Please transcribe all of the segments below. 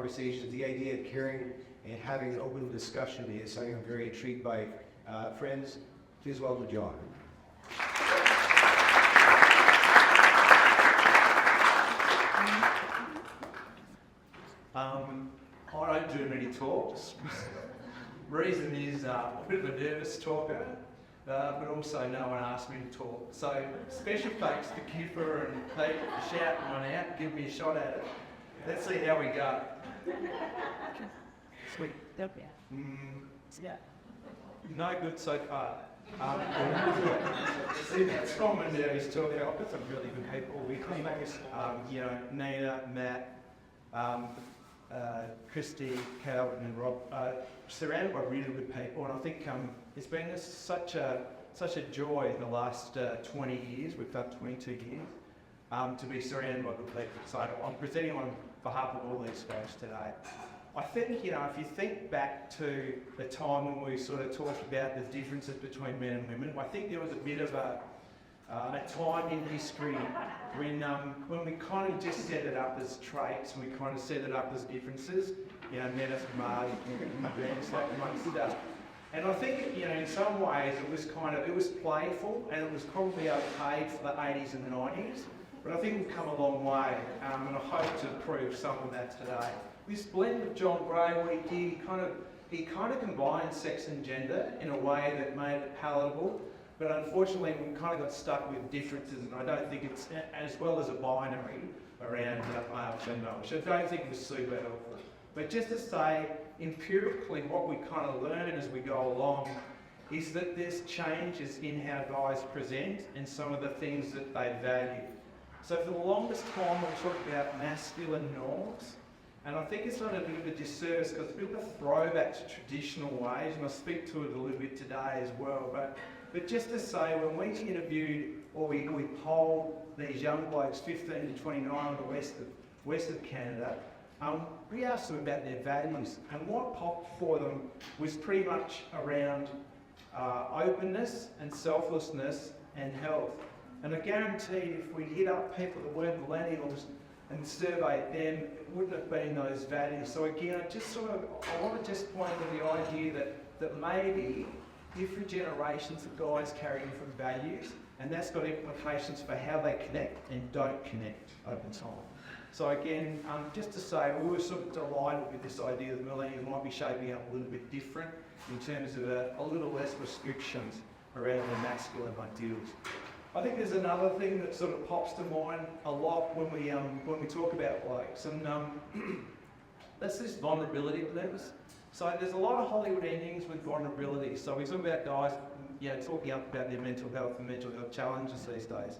conversations, the idea of caring and having an open discussion is something I'm very intrigued by. Friends, please welcome John. I don't do many talks. Reason is I'm a bit of a nervous talker, but also no one asked me to talk. So special thanks to Kipper and Pete for shouting one out, give me a shot at it. Let's see how we go. Sweet. Yeah. No good so far. See, that's from a nervous talker. I've got some really good people with me. Nina, Matt, Christy, Calvin and Rob, surrounded by really good people, and I think it's been such a joy in the last 20 years, we've done 22 years, to be surrounded by good people. So I'm presenting on behalf of all these guys today. I think, if you think back to the time when we sort of talked about the differences between men and women, I think there was a bit of a time in history when we kind of just set it up as traits and we kind of set it up as differences, men as Marty, events like amongst us. And I think, in some ways it was playful and it was probably okay for the 80s and the 90s, but I think we've come a long way, and I hope to prove some of that today. This blend of John Gray, what he did, he kind of combined sex and gender in a way that made it palatable. But unfortunately, we kind of got stuck with differences, and I don't think it's as well as a binary around male and female, which I don't think was super helpful. But just to say, empirically, what we kind of learn as we go along is that there's changes in how guys present and some of the things that they value. So for the longest time, we'll talk about masculine norms, and I think it's not a bit of a disservice because it's a bit of a throwback to traditional ways, and I'll speak to it a little bit today as well. But just to say, when we interviewed or we polled these young blokes, 15 to 29 on the west of Canada, we asked them about their values, and what popped for them was pretty much around openness and selflessness and health. And I guarantee if we hit up people that weren't millennials and surveyed them, it wouldn't have been those values. So again, I want to just point to the idea that maybe different generations of guys carry different values, and that's got implications for how they connect and don't connect over time. So again, just to say, we were sort of delighted with this idea that millennials might be shaping up a little bit different in terms of a little less restrictions around the masculine ideals. I think there's another thing that sort of pops to mind a lot when we talk about blokes, and that's this vulnerability levels. So there's a lot of Hollywood endings with vulnerability. So we talk about guys, talking up about their mental health and mental health challenges these days.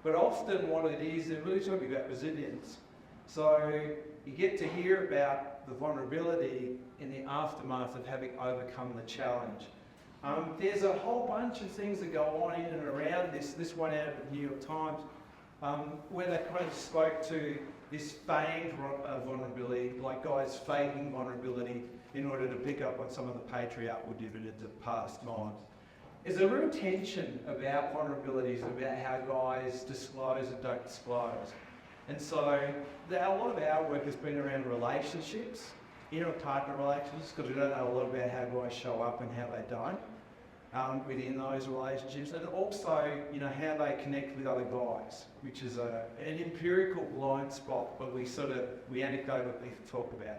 But often what it is, they're really talking about resilience. So you get to hear about the vulnerability in the aftermath of having overcome the challenge. There's a whole bunch of things that go on in and around this. This one out of the New York Times, where they kind of spoke to this feigned vulnerability, like guys faking vulnerability in order to pick up on some of the patriarchal dividends of past times. There's a real tension about vulnerabilities, about how guys disclose and don't disclose. And so a lot of our work has been around relationships, inter-partner relationships, because we don't know a lot about how guys show up and how they don't within those relationships, and also how they connect with other guys, which is an empirical blind spot, but we anecdotally talk about.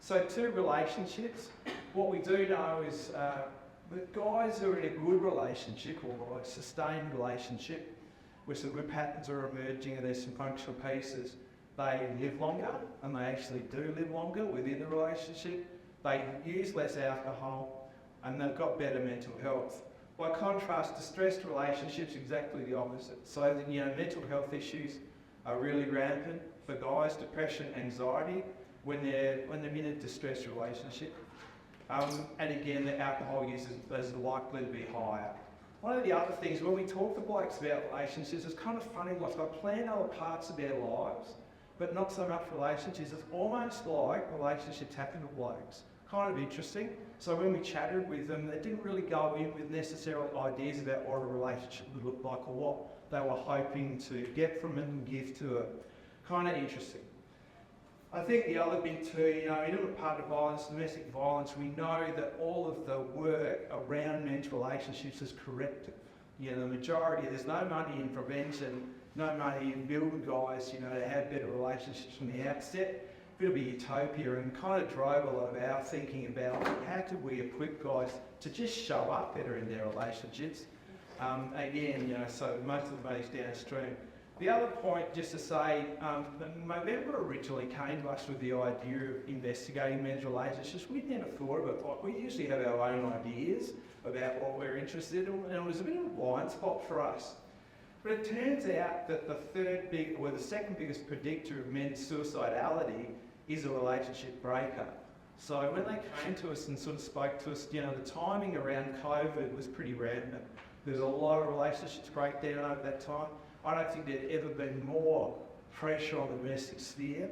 So to relationships, what we do know is that guys who are in a good relationship or a sustained relationship, where some good patterns are emerging and there's some functional pieces, they live longer, and they actually do live longer within the relationship. They use less alcohol, and they've got better mental health. By contrast, distressed relationships, exactly the opposite. So mental health issues are really rampant for guys, depression, anxiety, when they're in a distressed relationship. And again, the alcohol use is likely to be higher. One of the other things, when we talk to blokes about relationships, it's kind of funny, like they plan other parts of their lives, but not so much relationships. It's almost like relationships happen to blokes. Kind of interesting. So when we chatted with them, they didn't really go in with necessarily ideas about what a relationship would look like or what they were hoping to get from it and give to it. Kind of interesting. I think the other bit too, you know, in partner violence, domestic violence, we know that all of the work around men's relationships is corrective. You know, the majority, there's no money in prevention, no money in building guys, you know, to have better relationships from the outset. A bit of a utopia, and kind of drove a lot of our thinking about how could we equip guys to just show up better in their relationships. Again, you know, so most of the money's downstream. The other point, just to say, Movember originally came to us with the idea of investigating men's relationships. We'd never thought of it. Like, we usually have our own ideas about what we're interested in, and it was a bit of a blind spot for us. But it turns out that the second biggest predictor of men's suicidality is a relationship breakup. So when they came to us and sort of spoke to us, you know, the timing around COVID was pretty random. There's a lot of relationships break down over that time. I don't think there'd ever been more pressure on the domestic sphere,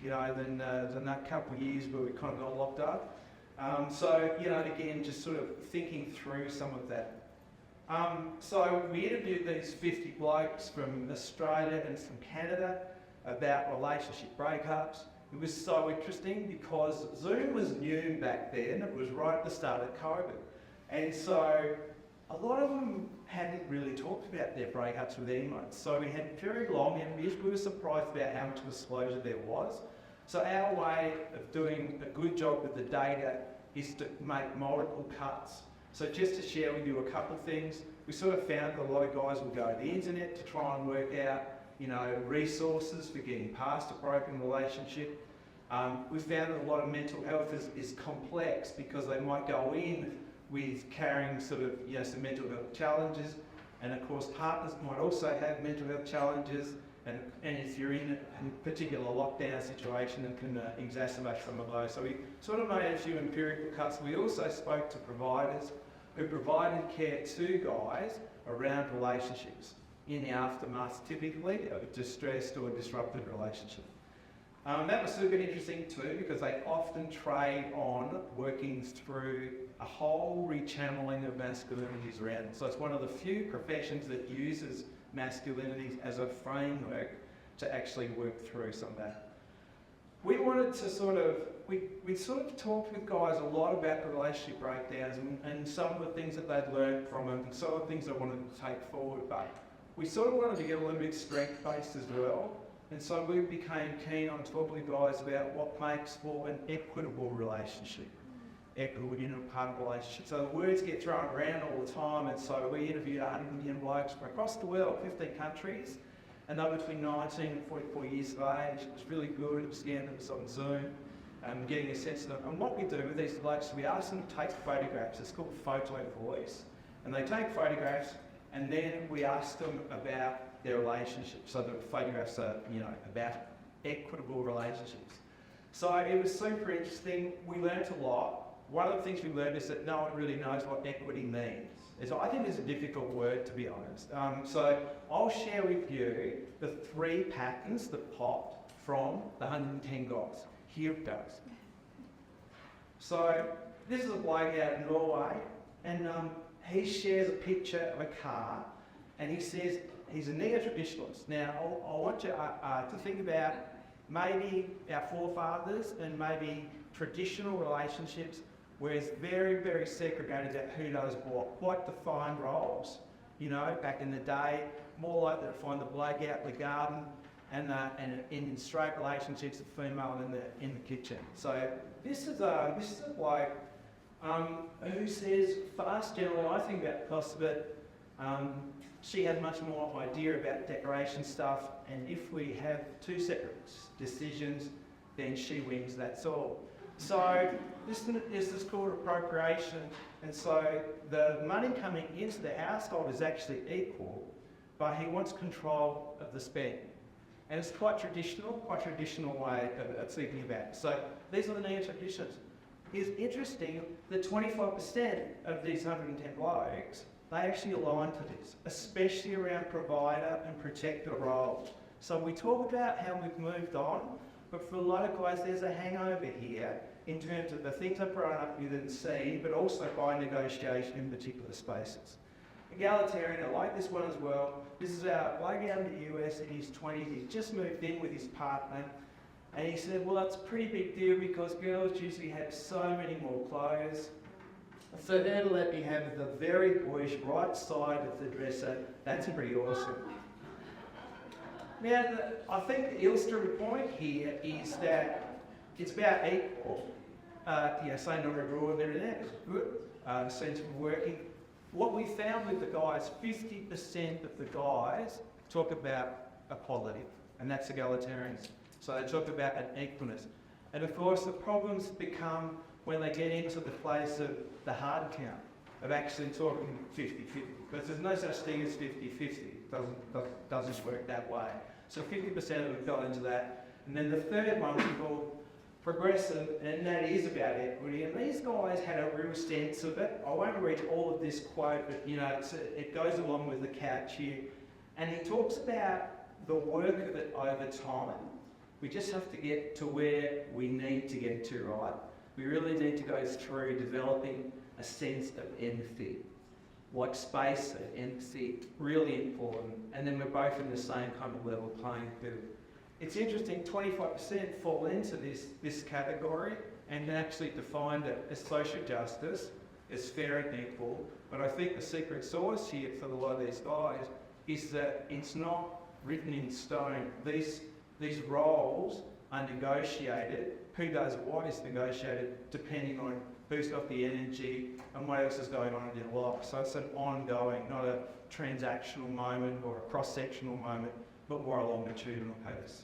you know, than that couple of years where we kind of got locked up. So, you know, again, just sort of thinking through some of that. So we interviewed these 50 blokes from Australia and from Canada about relationship breakups. It was so interesting because Zoom was new back then. It was right at the start of COVID. And so a lot of them hadn't really talked about their breakups with anyone. So we had very long interviews. We were surprised about how much disclosure there was. So our way of doing a good job with the data is to make multiple cuts. So just to share with you a couple of things, we sort of found that a lot of guys would go to the internet to try and work out, you know, resources for getting past a broken relationship. We found that a lot of mental health is complex because they might go in with carrying sort of, you know, some mental health challenges, and of course partners might also have mental health challenges, and if you're in a particular lockdown situation, it can exacerbate some of those. So we sort of made a few empirical cuts. We also spoke to providers who provided care to guys around relationships in the aftermath, typically, of a distressed or disrupted relationship. That was super interesting too, because they often trade on working through a whole rechanneling of masculinities around. So it's one of the few professions that uses masculinities as a framework to actually work through some of that. We wanted to we talked with guys a lot about the relationship breakdowns and some of the things that they'd learned from them, and some of the things they wanted to take forward, but we sort of wanted to get a little bit strength-based as well. And so we became keen on talking to guys about what makes for an equitable relationship, equitable inter-partner relationship. So the words get thrown around all the time, and so we interviewed 100 million blokes from across the world, 15 countries, and they were between 19 and 44 years of age. It was really good. It was again, it was on Zoom, getting a sense of them. And what we do with these blokes, we ask them to take photographs. It's called photo voice. And they take photographs, and then we ask them about their relationships. So the photographs are, you know, about equitable relationships. So it was super interesting. We learnt a lot. One of the things we learned is that no one really knows what equity means. I think it's a difficult word, to be honest. So I'll share with you the 3 patterns that popped from the 110 guys. Here it goes. So this is a bloke out in Norway, and he shares a picture of a car, and he says he's a neo-traditionalist. Now, I want you to think about maybe our forefathers and maybe traditional relationships where it's very, very segregated about who does what, quite defined roles. You know, back in the day, more likely to find the bloke out in the garden, and in straight relationships, the female in the kitchen. So this is a bloke who says, fast generally, I think about the cost of it. She had much more idea about decoration stuff, and if we have 2 separate decisions, then she wins, that's all. So this is called appropriation, and so the money coming into the household is actually equal, but he wants control of the spend. And it's quite traditional way of thinking about it. So these are the neo-traditions. It's interesting that 25% of these 110 blokes, they actually align to this, especially around provider and protector roles. So we talk about how we've moved on, but for a lot of guys, there's a hangover here in terms of the things they've grown up with and see, but also by negotiation in particular spaces. Egalitarian, I like this one as well. This is our bloke out in the US in his 20s. He's just moved in with his partner. And he said, well, that's a pretty big deal because girls usually have so many more clothes. So then let me have the very boyish right side of the dresser. That's pretty awesome. Now, I think the illustrative point here is that it's about equal. Say not every rule and everything is good. Seems to be working. What we found with the guys, 50% of the guys talk about equality, and that's egalitarians. So they talk about an equalness. And of course, the problems become when they get into the place of the hard count, of actually talking 50-50, because there's no such thing as 50-50. Doesn't work that way. So 50% of them fell into that. And then the third one we call progressive, and that is about equity. And these guys had a real sense of it. I won't read all of this quote, but it goes along with the couch here. And he talks about the work of it over time. We just have to get to where we need to get to, right? We really need to go through developing a sense of empathy. Like space and empathy, really important. And then we're both in the same kind of level playing field. It's interesting, 25% fall into this category and actually defined it as social justice, as fair and equal. But I think the secret sauce here for a lot of these guys is that it's not written in stone. These roles are negotiated. Who does what is negotiated depending on who's got the energy and what else is going on in their life. So it's an ongoing, not a transactional moment or a cross-sectional moment, but more a longitudinal piece.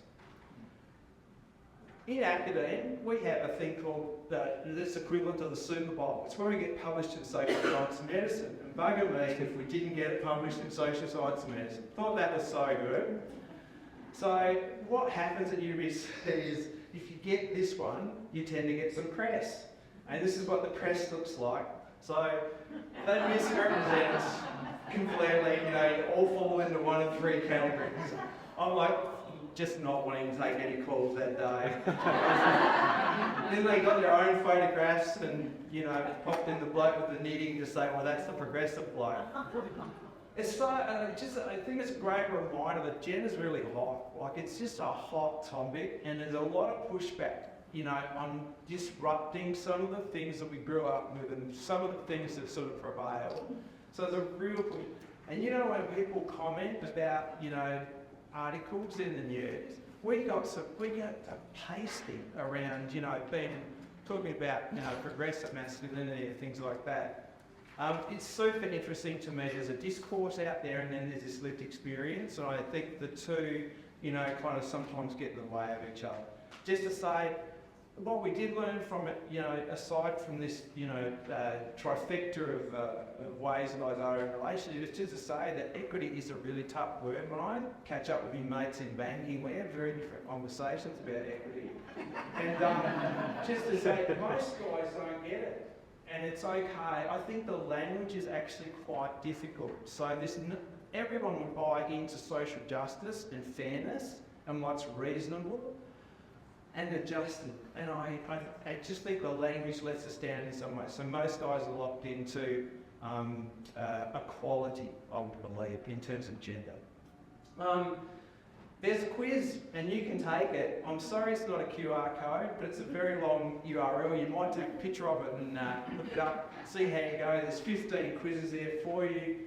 In academia, we have a thing called this equivalent of the Super Bowl. It's where we get published in Social Science and Medicine. And bugger me if we didn't get it published in Social Science and Medicine. Thought that was so good. So what happens at university is if you get this one, you tend to get some press. And this is what the press looks like. So that misrepresents completely, all fall into one of three categories. I'm like, just not wanting to take any calls that day. Then they got their own photographs and, popped in the bloke with the knitting to say, well, that's the progressive bloke. It's so, I think it's a great reminder that gender's really hot. Like, it's just a hot topic, and there's a lot of pushback, on disrupting some of the things that we grew up with and some of the things that sort of prevail. So there's a real push. And when people comment about, articles in the news, we got a pasting around, talking about, progressive masculinity and things like that. It's super interesting to me. There's a discourse out there and then there's this lived experience, and I think the two, kind of sometimes get in the way of each other. Just to say, what we did learn from it, aside from this, trifecta of ways that I are in relationship, is just to say that equity is a really tough word. When I catch up with my mates in banking, we have very different conversations about equity. And just to say that most guys don't get it. And it's okay. I think the language is actually quite difficult. So everyone would buy into social justice and fairness and what's reasonable and adjusted. And I just think the language lets us down in some way. So most guys are locked into equality, I would believe, in terms of gender. There's a quiz, and you can take it. I'm sorry it's not a QR code, but it's a very long URL. You might take a picture of it and look it up, see how you go. There's 15 quizzes there for you,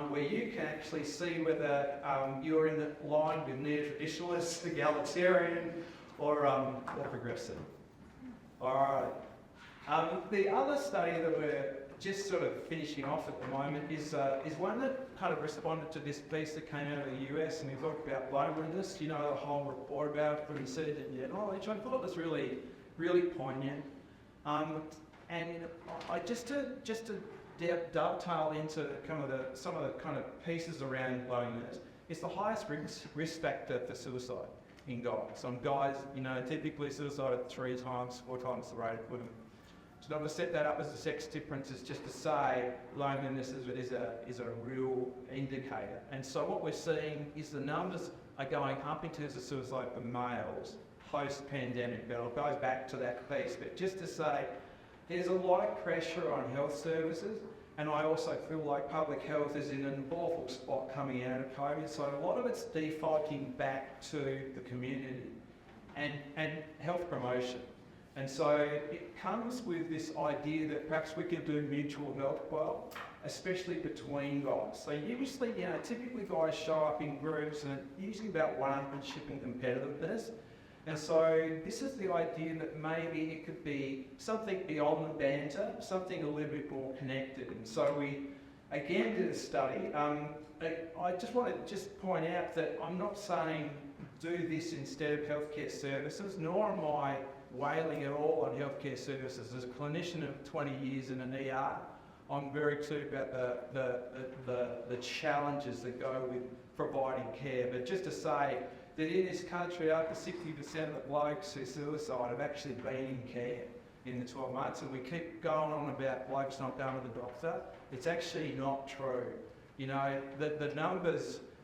where you can actually see whether you're in the line with neo-traditionalist, egalitarian, or progressive. All right. The other study that we're just sort of finishing off at the moment is one that kind of responded to this piece that came out of the US, and he talked about loneliness, the whole report about it, but he said it in knowledge. I thought it was really, really poignant. And I just to dovetail into some of the kind of pieces around loneliness, it's the highest risk factor for suicide in guys. Some guys, typically suicide 3 times, 4 times the rate of women. So I'm going to set that up as a sex difference, is just to say loneliness is a real indicator. And so what we're seeing is the numbers are going up in terms of suicide for males post-pandemic. But I'll go back to that piece. But just to say, there's a lot of pressure on health services, and I also feel like public health is in an awful spot coming out of COVID. So a lot of it's defaulting back to the community. and health promotion. And so it comes with this idea that perhaps we can do mutual health well, especially between guys. So usually, typically guys show up in groups and usually about one-upmanship and competitiveness. And so this is the idea that maybe it could be something beyond the banter, something a little bit more connected. And so we, again, did a study. I just want to point out that I'm not saying do this instead of healthcare services, nor am I wailing at all on healthcare services. As a clinician of 20 years in an ER, I'm very clear about the challenges that go with providing care. But just to say that in this country, over 60% of the blokes who suicide have actually been in care in the 12 months, and we keep going on about blokes not going to the doctor. It's actually not true.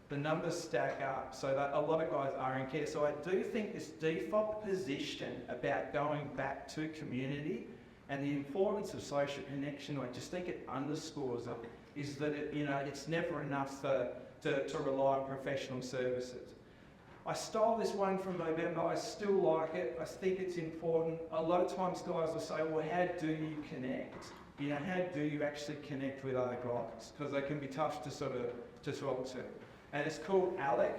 The numbers stack up, so that a lot of guys are in care. So I do think this default position about going back to community and the importance of social connection, I just think it underscores it, is that it's never enough to rely on professional services. I stole this one from November, I still like it, I think it's important. A lot of times guys will say, well, how do you connect? How do you actually connect with other guys? Because they can be tough to talk to. And it's called ALEC,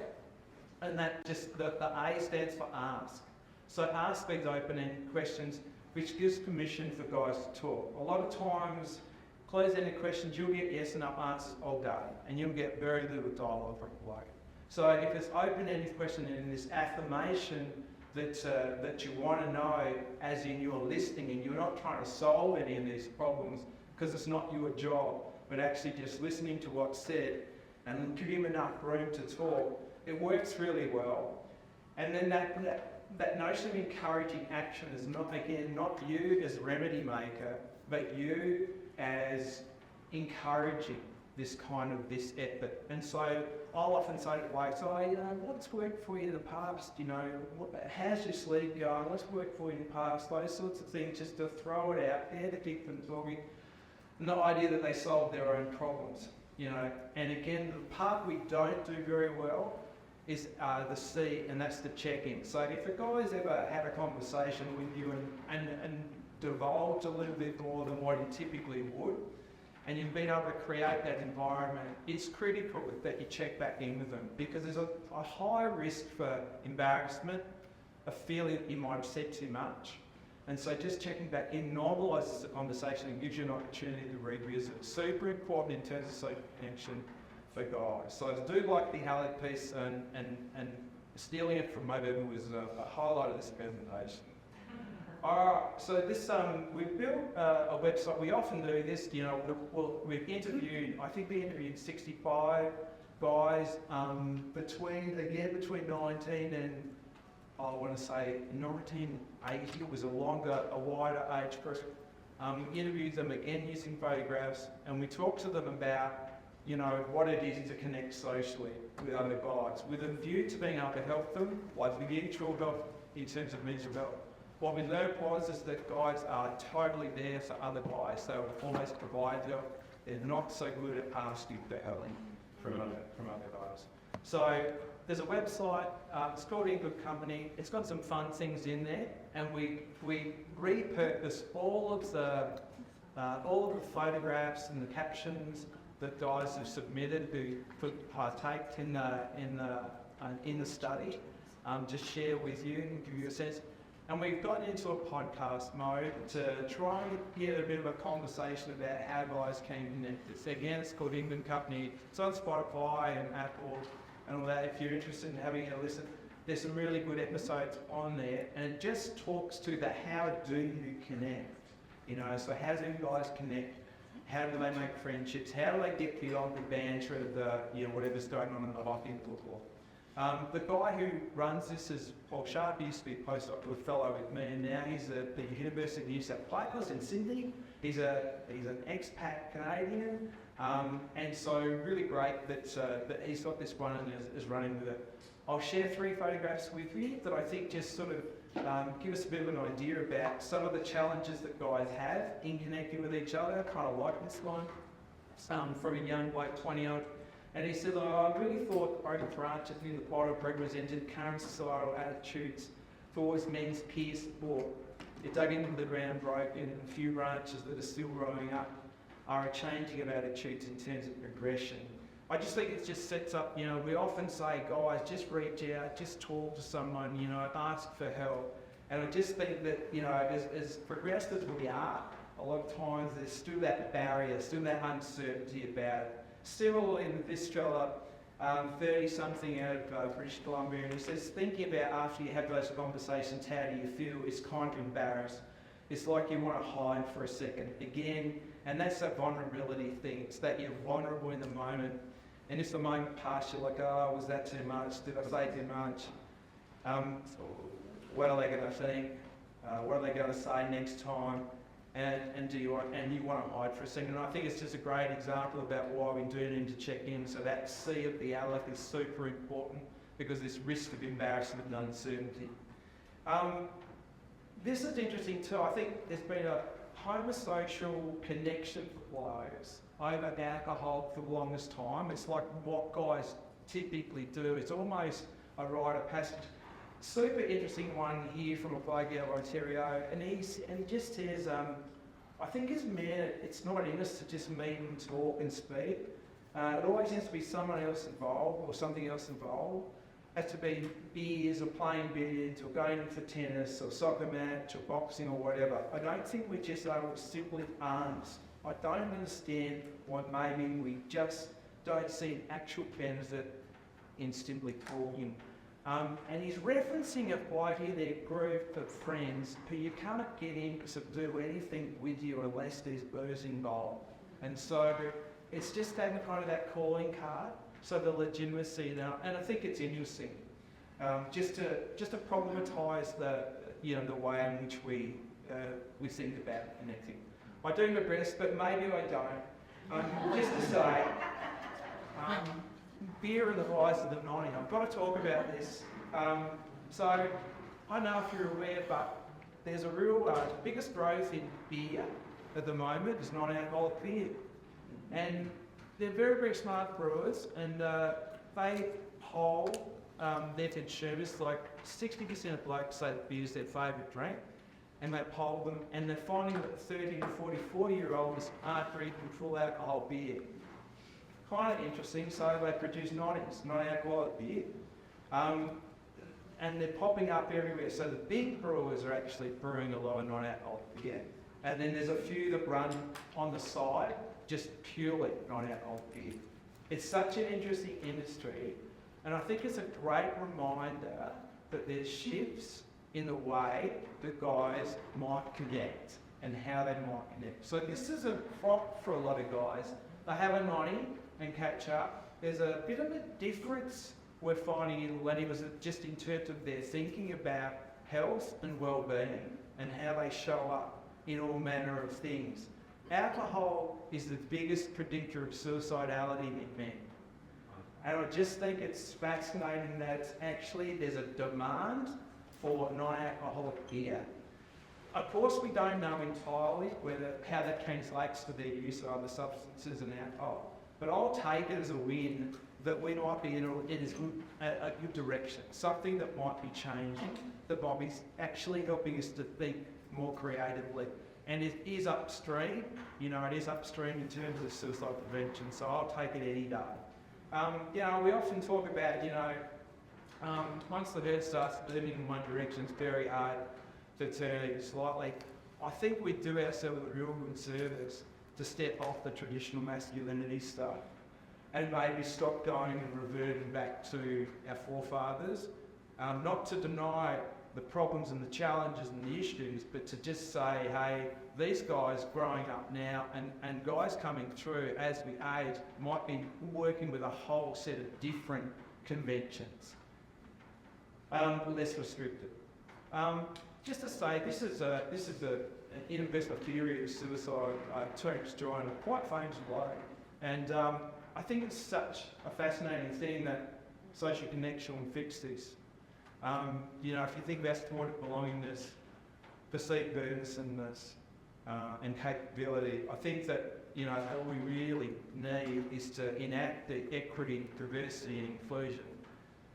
and that just, the A stands for ask. So ask these open-ended questions, which gives permission for guys to talk. A lot of times, closed-ended questions, you'll get yes and no answers all day, and you'll get very little dialogue from a bloke. So if it's open-ended question and this affirmation that you want to know, as in you're listening and you're not trying to solve any of these problems, because it's not your job, but actually just listening to what's said and give him enough room to talk, it works really well. And then that notion of encouraging action is not you as remedy maker, but you as encouraging this effort. And so I'll often say to blokes, what's worked for you in the past? How's your sleep going? What's worked for you in the past? Those sorts of things, just to throw it out there to keep them talking. No idea that they solve their own problems. And again, the part we don't do very well is the C, and that's the check-in. So if a guy's ever had a conversation with you and divulged a little bit more than what he typically would, and you've been able to create that environment, it's critical that you check back in with them, because there's a high risk for embarrassment, a feeling that you might have said too much. And so just checking back in normalises the conversation and gives you an opportunity to revisit. Super important in terms of social connection for guys. So I do like the Halleck piece, and stealing it from November was a highlight of this presentation. So this, we've built a website. We often do this, we've interviewed, I think we interviewed 65 guys between 19 and, I want to say 1980. It was a wider age group. We interviewed them again using photographs, and we talked to them about, what it is to connect socially with other guys, with a view to being able to help them, like mutual help in terms of mental health. What we learned is that guys are totally there for other guys. They will almost provide help. They're not so good at asking for help from other guys. So there's a website, it's called In Good Company. It's got some fun things in there, and we repurpose all of the photographs and the captions that guys have submitted who partaked in the study, to share with you and give you a sense. And we've gotten into a podcast mode to try and get a bit of a conversation about how guys can connect. It's called In Good Company. It's on Spotify and Apple and all that. If you're interested in having a listen, there's some really good episodes on there, and it just talks to the how do you connect. So how do guys connect? How do they make friendships? How do they get beyond the banter of whatever's going on in the life in football? The guy who runs this is Paul Sharp. He used to be a postdoctoral fellow with me, and now he's at the University of New South Wales in Sydney. He's an expat Canadian, and so really great that he's got this one and is running with it. I'll share 3 photographs with you that I think just sort of give us a bit of an idea about some of the challenges that guys have in connecting with each other. I kind of like this one from a young bloke, 20-odd. And he said, I really thought both branches in the plot represented current societal attitudes thaws men's peer sport. It dug into the ground, broken, and a few branches that are still growing up are a changing of attitudes in terms of progression. I just think it just sets up, we often say, guys, just reach out, just talk to someone, ask for help. And I just think that, as progressed as we are, a lot of times there's still that barrier, still that uncertainty about it. Still in this fella, 30-something out of British Columbia, and he says, thinking about after you have those conversations, how do you feel? It's kind of embarrassed. It's like you want to hide for a second. Again, and that's that vulnerability thing. It's that you're vulnerable in the moment. And if the moment passes, you're like, oh, was that too much? Did I say too much? What are they going to think? What are they going to say next time? And you want to hide for a second. And I think it's just a great example about why we do need to check in. So that C of the Aleph is super important because this risk of embarrassment and uncertainty. This is interesting too. I think there's been a homosocial connection for blokes over alcohol for the longest time. It's like what guys typically do. It's almost a rite of passage. Super interesting one here from a bloke out of Ontario, and he just says, I think as men, it's not in us to just meet and talk and speak. It always has to be someone else involved or something else involved. It has to be beers or playing billiards or going for tennis or soccer match or boxing or whatever. I don't think we're just able to simply arms. I don't understand why maybe we just don't see an actual benefit in simply talking. And he's referencing a bloke here, their group of friends who you can't get in to do anything with you unless there's booze involved. And so it's just having kind of that calling card, so the legitimacy now. And I think it's interesting, just to problematise the way in which we think about connecting. I do my best, but maybe I don't. Just to say. Beer in the rise of the 90s. I've got to talk about this. So, I don't know if you're aware, but there's a real biggest growth in beer at the moment is non-alcoholic beer. And they're very, very smart brewers, and they poll their consumers, like 60% of blokes say that beer is their favourite drink, and they poll them, and they're finding that 30 to 40-year-olds aren't drinking full alcohol beer. Kind of interesting, so they produce 90s, non-alcoholic beer. And they're popping up everywhere. So the big brewers are actually brewing a lot of non-alcoholic beer. And then there's a few that run on the side, just purely non-alcoholic beer. It's such an interesting industry, and I think it's a great reminder that there's shifts in the way that guys might connect and how they might connect. So this is a prop for a lot of guys. They have a 90 and catch up. There's a bit of a difference we're finding in millennials just in terms of their thinking about health and well-being and how they show up in all manner of things. Alcohol is the biggest predictor of suicidality in men. And I just think it's fascinating that actually there's a demand for non-alcoholic beer. Of course, we don't know entirely how that translates to their use of other substances and alcohol. But I'll take it as a win that we might be in a good direction, something that might be changing, that might be actually helping us to think more creatively. And it is upstream, it is upstream in terms of suicide prevention, so I'll take it any day. We often talk about, once the herd starts moving in one direction, it's very hard to turn it slightly. I think we do ourselves a real good service to step off the traditional masculinity stuff and maybe stop going and reverting back to our forefathers. Not to deny the problems and the challenges and the issues, but to just say, hey, these guys growing up now and guys coming through as we age might be working with a whole set of different conventions, less restricted. Just to say, this is an universal theory of suicide, Terence Joyner, quite famous bloke. And I think it's such a fascinating thing that social connection will fix this. If you think about supportive belongingness, perceived burdensomeness, and capability, I think that all we really need is to enact the equity, diversity and inclusion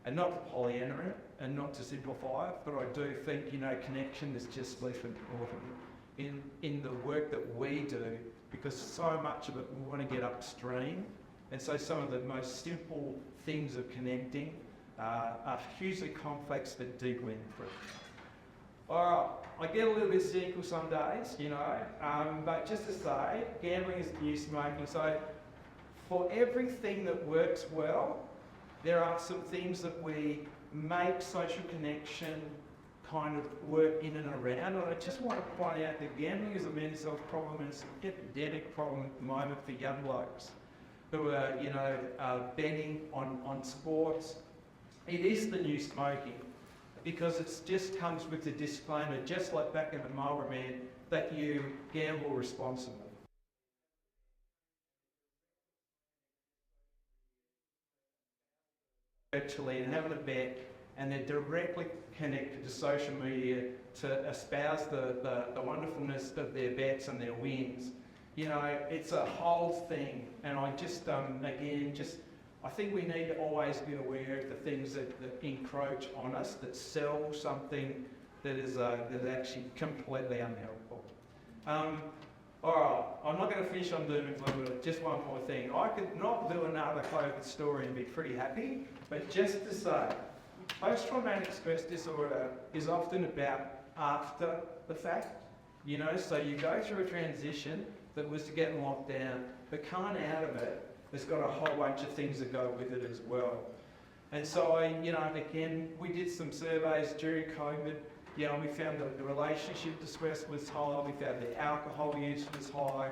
And not to polyana it, and not to simplify it, but I do think, connection is just as important in the work that we do, because so much of it we want to get upstream, and so some of the most simple things of connecting are hugely complex but deeply important. Alright, I get a little bit cynical some days, but just to say, gambling is the new smoking. So for everything that works well, there are some things that we make social connection kind of work in and around. And I just want to point out that gambling is a mental health problem, and it's an epidemic problem at the moment for young blokes who are, betting on sports. It is the new smoking, because it just comes with the disclaimer, just like back in the Melbourne, that you gamble responsibly. Virtually and having a bet, and they're directly connected to social media to espouse the wonderfulness of their bets and their wins. It's a whole thing, and I just, I think we need to always be aware of the things that encroach on us, that sell something that is actually completely unhelpful. Alright, I'm not going to finish on doom and gloom, but just one more thing. I could not do another COVID story and be pretty happy, but just to say, post-traumatic stress disorder is often about after the fact. So you go through a transition that was to get locked down, but coming out of it, there's got a whole bunch of things that go with it as well. And so, again, we did some surveys during COVID. We found that the relationship distress was high, we found the alcohol use was high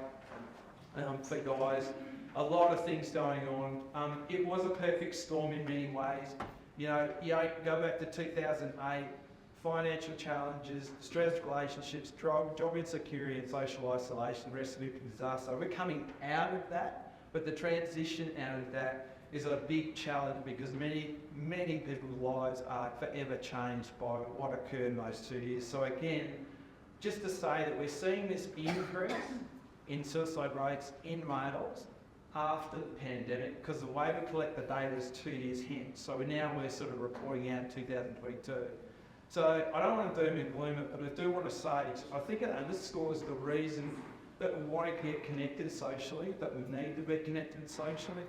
for guys. A lot of things going on. It was a perfect storm in many ways. Go back to 2008, financial challenges, stressed relationships, job insecurity and social isolation, recipe disaster. We're coming out of that, but the transition out of that is a big challenge, because many people's lives are forever changed by what occurred in those 2 years. So again, just to say that we're seeing this increase in suicide rates in males after the pandemic, because the way we collect the data is 2 years hence. So we're sort of reporting out 2022. So I don't want to doom and gloom it, but I do want to say, I think it underscores the reason that we want to get connected socially, that we need to be connected socially.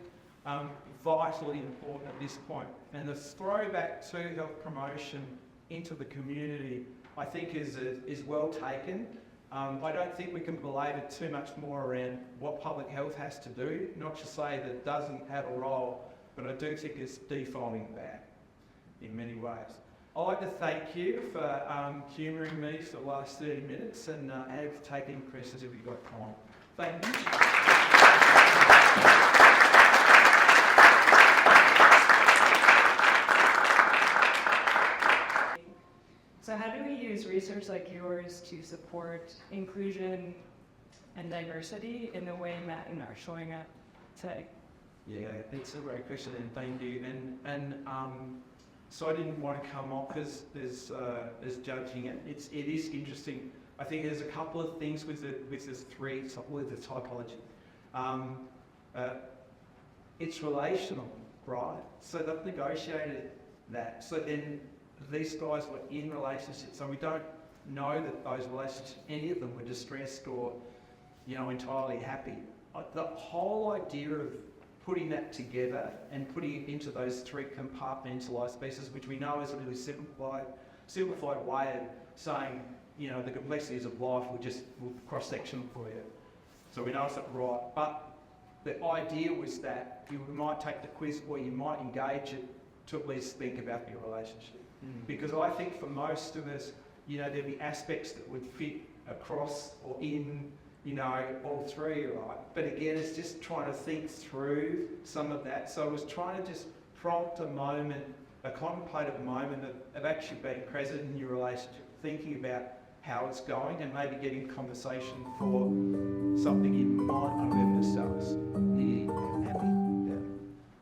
Vitally important at this point. And the throwback to health promotion into the community, I think is well taken. I don't think we can belabor too much more around what public health has to do, not to say that it doesn't have a role, but I do think it's defaulting back in many ways. I'd like to thank you for humouring me for the last 30 minutes, and have taken questions if you've got time. Thank you. So how do we use research like yours to support inclusion and diversity in the way Matt and I are showing up today? Yeah, it's a great question, and thank you. And so I didn't want to come off as judging it. It is interesting. I think there's a couple of things with the typology. It's relational, right? So they've negotiated that. So then these guys were in relationships, so we don't know that those relationships, any of them, were distressed or, entirely happy. The whole idea of putting that together and putting it into those three compartmentalised pieces, which we know is a really simplified way of saying, the complexities of life will cross-section for you. So we know it's not right. But the idea was that you might take the quiz, or you might engage it to at least think about your relationship. Because I think for most of us, there'd be aspects that would fit across or in, all three, right? But again, it's just trying to think through some of that. So I was trying to just prompt a contemplative moment of actually being present in your relationship, thinking about how it's going, and maybe getting conversation for something you might not have ever discussed. Happy?